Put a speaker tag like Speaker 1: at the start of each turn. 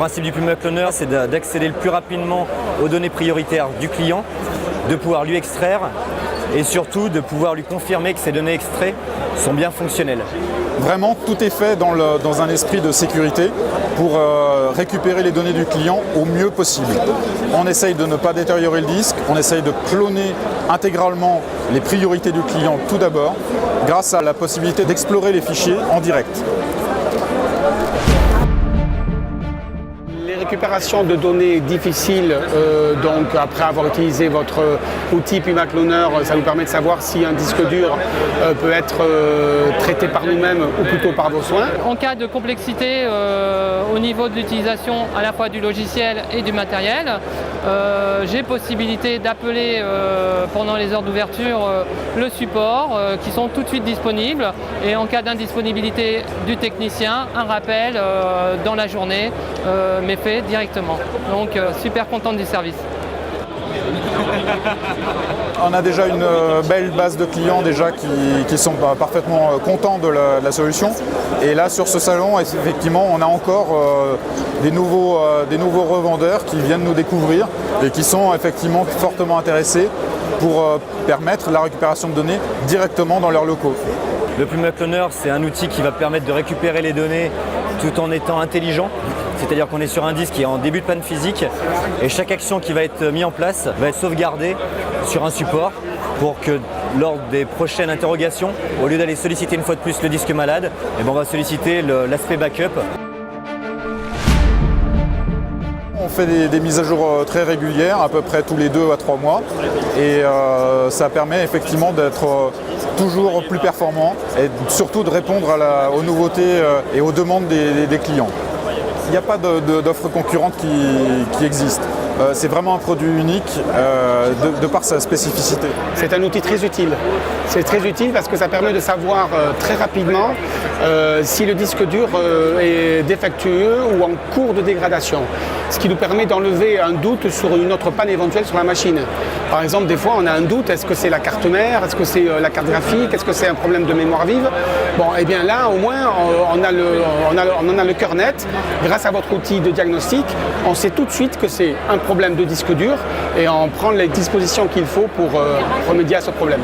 Speaker 1: principe du Puma Cloner, c'est d'accéder le plus rapidement aux données prioritaires du client, de pouvoir lui extraire et surtout de pouvoir lui confirmer que ces données extraites sont bien fonctionnelles.
Speaker 2: Vraiment, tout est fait dans un esprit de sécurité pour récupérer les données du client au mieux possible. On essaye de ne pas détériorer le disque, on essaye de cloner intégralement les priorités du client tout d'abord, grâce à la possibilité d'explorer les fichiers en direct.
Speaker 3: Les récupérations de données difficiles, donc après avoir utilisé votre outil Puma Cloner, ça nous permet de savoir si un disque dur peut être traité par nous-mêmes ou plutôt par vos soins.
Speaker 4: En cas de complexité au niveau de l'utilisation à la fois du logiciel et du matériel, j'ai possibilité d'appeler pendant les heures d'ouverture le support qui sont tout de suite disponibles et en cas d'indisponibilité du technicien, un rappel dans la journée m'est fait directement. Donc super contente du service.
Speaker 2: On a déjà une belle base de clients déjà qui sont parfaitement contents de la solution. Et là sur ce salon, effectivement, on a encore des nouveaux revendeurs qui viennent nous découvrir et qui sont effectivement fortement intéressés pour permettre la récupération de données directement dans leurs locaux.
Speaker 1: Le Puma Cloner, c'est un outil qui va permettre de récupérer les données tout en étant intelligent. C'est-à-dire qu'on est sur un disque qui est en début de panne physique et chaque action qui va être mise en place va être sauvegardée sur un support pour que lors des prochaines interrogations, au lieu d'aller solliciter une fois de plus le disque malade, on va solliciter l'aspect backup.
Speaker 2: On fait des mises à jour très régulières, à peu près tous les 2 à 3 mois. Et ça permet effectivement d'être toujours plus performant et surtout de répondre aux nouveautés et aux demandes des clients. Il n'y a pas d'offre concurrente qui existe. C'est vraiment un produit unique de par sa spécificité.
Speaker 3: C'est un outil très utile. C'est très utile parce que ça permet de savoir très rapidement si le disque dur est défectueux ou en cours de dégradation. Ce qui nous permet d'enlever un doute sur une autre panne éventuelle sur la machine. Par exemple, des fois, on a un doute, est-ce que c'est la carte mère, est-ce que c'est la carte graphique, est-ce que c'est un problème de mémoire vive? Bon, et bien là, au moins, on en a le cœur net. Grâce à votre outil de diagnostic, on sait tout de suite que c'est un problème de disque dur et on prend les dispositions qu'il faut pour remédier à ce problème.